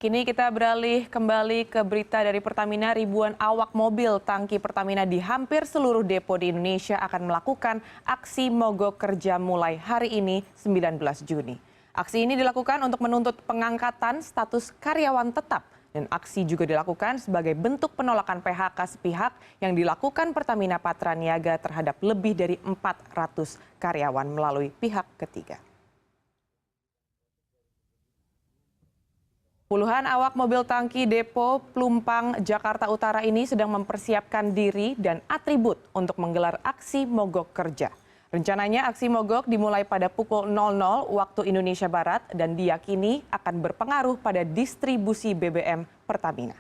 Kini kita beralih kembali ke berita dari Pertamina. Ribuan awak mobil tangki Pertamina di hampir seluruh depo di Indonesia akan melakukan aksi mogok kerja mulai hari ini 19 Juni. Aksi ini dilakukan untuk menuntut pengangkatan status karyawan tetap. Dan aksi juga dilakukan sebagai bentuk penolakan PHK sepihak yang dilakukan Pertamina Patraniaga terhadap lebih dari 400 karyawan melalui pihak ketiga. Puluhan awak mobil tangki depo Pelumpang, Jakarta Utara ini sedang mempersiapkan diri dan atribut untuk menggelar aksi mogok kerja. Rencananya aksi mogok dimulai pada pukul 00 waktu Indonesia Barat dan diyakini akan berpengaruh pada distribusi BBM Pertamina.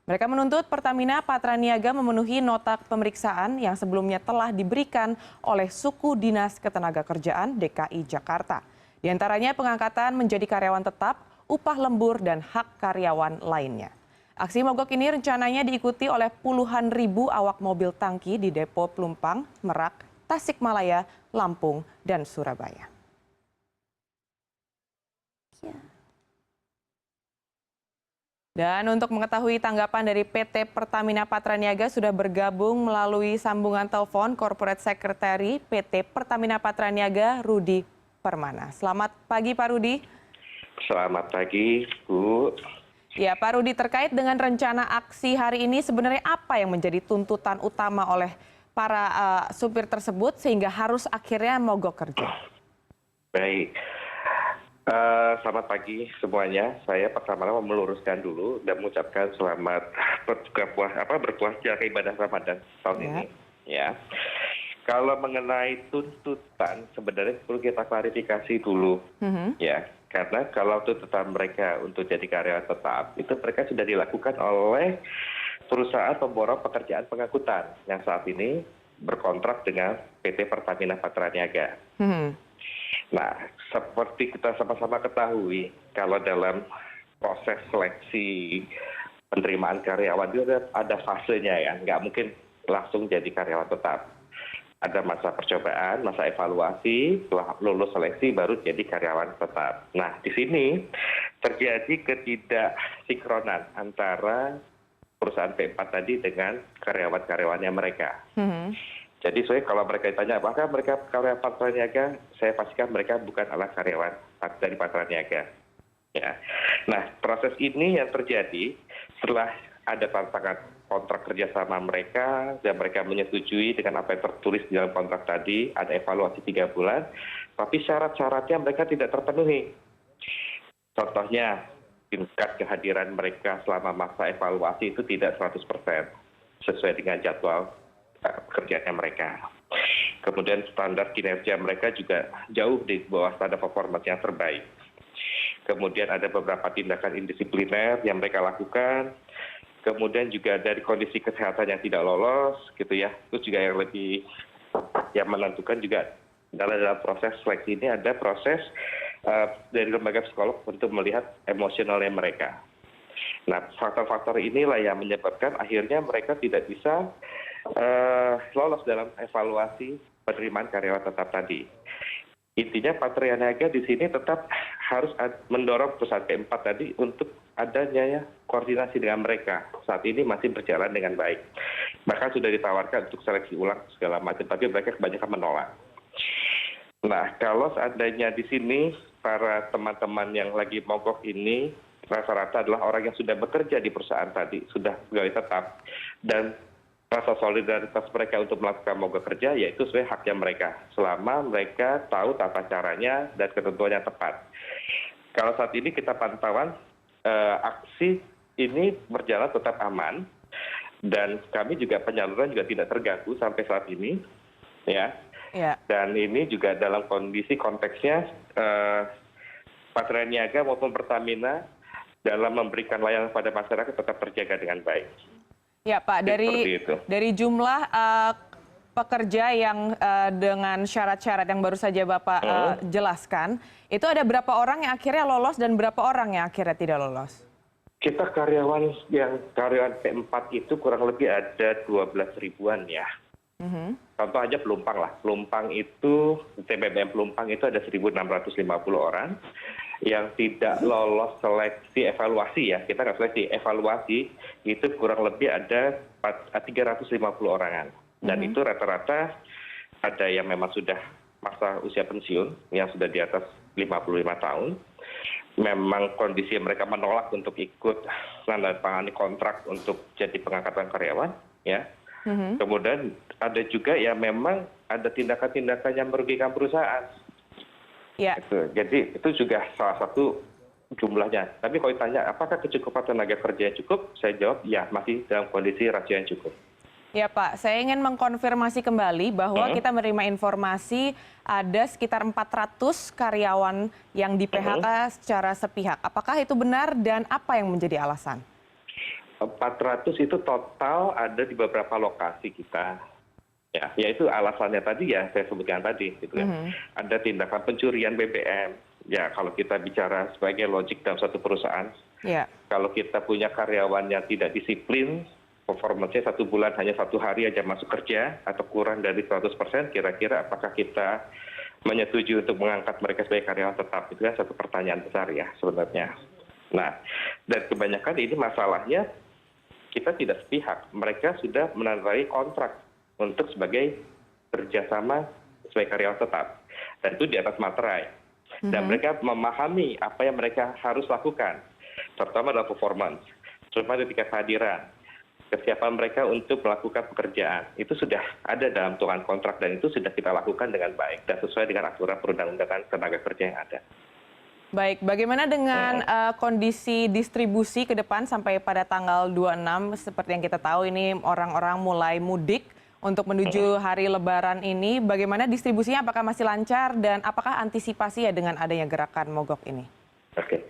Mereka menuntut Pertamina Patraniaga memenuhi nota pemeriksaan yang sebelumnya telah diberikan oleh Suku Dinas Ketenagakerjaan DKI Jakarta. Di antaranya pengangkatan menjadi karyawan tetap, upah lembur, dan hak karyawan lainnya. Aksi mogok ini rencananya diikuti oleh puluhan ribu awak mobil tangki di depo Pelumpang, Merak, Tasikmalaya, Lampung, dan Surabaya. Dan untuk mengetahui tanggapan dari PT Pertamina Patraniaga sudah bergabung melalui sambungan telepon Corporate Secretary PT Pertamina Patraniaga, Rudi Permana. Selamat pagi Pak Rudi. Selamat pagi, Bu. Ya, Pak Rudi, terkait dengan rencana aksi hari ini sebenarnya apa yang menjadi tuntutan utama oleh para supir tersebut sehingga harus akhirnya mogok kerja? Baik, selamat pagi semuanya. Saya pertama-tama meluruskan dulu dan mengucapkan selamat berpuasa ibadah Ramadan tahun ini. Ya. Kalau mengenai tuntutan sebenarnya perlu kita klarifikasi dulu, ya. Karena kalau tuntutan mereka untuk jadi karyawan tetap itu mereka sudah dilakukan oleh perusahaan pemborong pekerjaan pengangkutan yang saat ini berkontrak dengan PT Pertamina Patraniaga. Nah, seperti kita sama-sama ketahui, kalau dalam proses seleksi penerimaan karyawan itu ada fasenya ya, nggak mungkin langsung jadi karyawan tetap. Ada masa percobaan, masa evaluasi, setelah lulus seleksi baru jadi karyawan tetap. Nah, di sini terjadi ketidaksinkronan antara perusahaan P4 tadi dengan karyawan-karyawannya mereka. Jadi kalau mereka ditanya apakah mereka karyawan Patraniaga, saya pastikan mereka bukan adalah karyawan dari Patraniaga. Ya. Nah, proses ini yang terjadi setelah ada tantangan kontrak kerjasama mereka dan mereka menyetujui dengan apa yang tertulis di dalam kontrak tadi, ada evaluasi 3 bulan, tapi syarat-syaratnya mereka tidak terpenuhi. Contohnya, tingkat kehadiran mereka selama masa evaluasi itu tidak 100% sesuai dengan jadwal kerjanya mereka. Kemudian standar kinerja mereka juga jauh di bawah standar performance yang terbaik. Kemudian ada beberapa tindakan indisipliner yang mereka lakukan. Kemudian juga dari kondisi kesehatan yang tidak lolos, gitu ya. Terus juga yang lebih yang menentukan juga dalam proses seleksi ini ada proses dari lembaga psikolog untuk melihat emosionalnya mereka. Nah, faktor-faktor inilah yang menyebabkan akhirnya mereka tidak bisa lolos dalam evaluasi penerimaan karyawan tetap tadi. Intinya Patraniaga di sini tetap harus mendorong perusahaan P4 tadi untuk adanya koordinasi dengan mereka. Saat ini masih berjalan dengan baik. Bahkan sudah ditawarkan untuk seleksi ulang segala macam, tapi mereka kebanyakan menolak. Nah, kalau seandainya di sini para teman-teman yang lagi mogok ini rata-rata adalah orang yang sudah bekerja di perusahaan tadi, sudah pegawai tetap, dan rasa solidaritas mereka untuk melakukan mogok kerja yaitu sesuai haknya mereka selama mereka tahu tata caranya dan ketentuan yang tepat. Kalau saat ini kita pantauan aksi ini berjalan tetap aman dan kami juga penyaluran juga tidak terganggu sampai saat ini, ya. Dan ini juga dalam kondisi konteksnya Patraniaga maupun Pertamina dalam memberikan layanan pada masyarakat tetap terjaga dengan baik. Ya Pak, dari jumlah pekerja yang dengan syarat-syarat yang baru saja Bapak jelaskan, itu ada berapa orang yang akhirnya lolos dan berapa orang yang akhirnya tidak lolos? Kita karyawan P4 itu kurang lebih ada 12 ribuan ya. Contoh aja Pelumpang lah. Pelumpang itu, TBBM Pelumpang itu ada 1.650 orang. yang tidak lolos seleksi evaluasi ya, kita nggak seleksi, evaluasi itu kurang lebih ada 350 orangan. Dan itu rata-rata ada yang memang sudah masa usia pensiun, yang sudah di atas 55 tahun. Memang kondisi mereka menolak untuk ikut menandatangani kontrak untuk jadi pengangkatan karyawan, ya. Kemudian ada juga yang memang ada tindakan-tindakan yang merugikan perusahaan. Ya. Jadi itu juga salah satu jumlahnya. Tapi kalau ditanya apakah kecukupan tenaga kerja yang cukup, saya jawab ya masih dalam kondisi rasio yang cukup. Ya Pak, saya ingin mengkonfirmasi kembali bahwa kita menerima informasi ada sekitar 400 karyawan yang di PHK secara sepihak. Apakah itu benar dan apa yang menjadi alasan? 400 itu total ada di beberapa lokasi kita. Ya, yaitu alasannya tadi ya saya sebutkan tadi gitu kan. Ada tindakan pencurian BBM. Ya, kalau kita bicara sebagai logik dalam satu perusahaan. Ya. Kalau kita punya karyawan yang tidak disiplin, performance-nya 1 bulan hanya 1 hari aja masuk kerja atau kurang dari 100%, kira-kira apakah kita menyetujui untuk mengangkat mereka sebagai karyawan tetap? Itu kan satu pertanyaan besar ya sebenarnya. Nah, dan kebanyakan ini masalahnya kita tidak sepihak. Mereka sudah menandatangani kontrak untuk sebagai kerjasama sebagai karyawan tetap. Dan itu di atas materai. Dan mereka memahami apa yang mereka harus lakukan. Terutama dalam performance. Terutama ketika kehadiran. Kesiapan mereka untuk melakukan pekerjaan. Itu sudah ada dalam turunan kontrak dan itu sudah kita lakukan dengan baik. Dan sesuai dengan aturan perundang-undangan tenaga kerja yang ada. Baik, bagaimana dengan kondisi distribusi ke depan sampai pada tanggal 26? Seperti yang kita tahu ini orang-orang mulai mudik untuk menuju hari Lebaran ini. Bagaimana distribusinya? Apakah masih lancar dan apakah antisipasi ya dengan adanya gerakan mogok ini? Oke,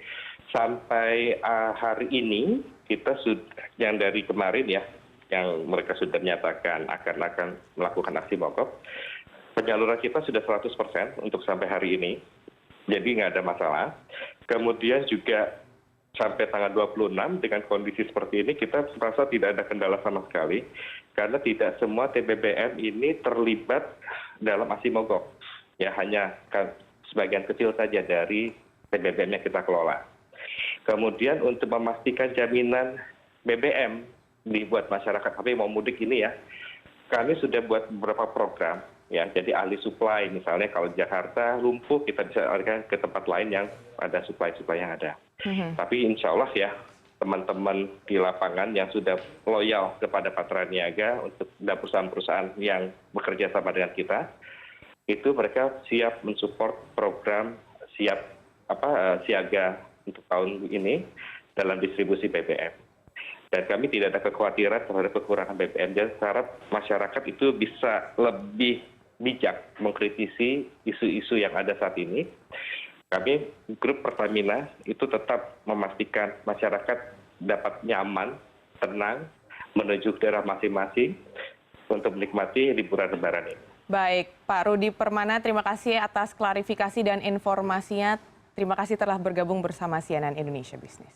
sampai hari ini kita sudah yang dari kemarin ya, yang mereka sudah menyatakan akan melakukan aksi mogok. Penyaluran kita sudah 100% untuk sampai hari ini. Jadi nggak ada masalah. Kemudian juga sampai tanggal 26 dengan kondisi seperti ini kita merasa tidak ada kendala sama sekali. Karena tidak semua TBBM ini terlibat dalam aksi mogok. Ya hanya sebagian kecil saja dari TBBM yang kita kelola. Kemudian untuk memastikan jaminan BBM dibuat masyarakat kami mau mudik ini ya, kami sudah buat beberapa program. Ya, jadi ahli supply misalnya kalau Jakarta lumpuh kita bisa alihkan ke tempat lain yang ada supply yang ada. Tapi insya Allah ya teman-teman di lapangan yang sudah loyal kepada Patra Niaga untuk perusahaan-perusahaan yang bekerja sama dengan kita, itu mereka siap mensupport program siaga untuk tahun ini dalam distribusi BBM. Dan kami tidak ada kekhawatiran terhadap kekurangan BBM. Dan harap masyarakat itu bisa lebih bijak mengkritisi isu-isu yang ada saat ini. Kami grup Pertamina itu tetap memastikan masyarakat dapat nyaman, tenang, menuju daerah masing-masing untuk menikmati liburan Lebaran ini. Baik, Pak Rudi Permana, terima kasih atas klarifikasi dan informasinya. Terima kasih telah bergabung bersama CNN Indonesia Business.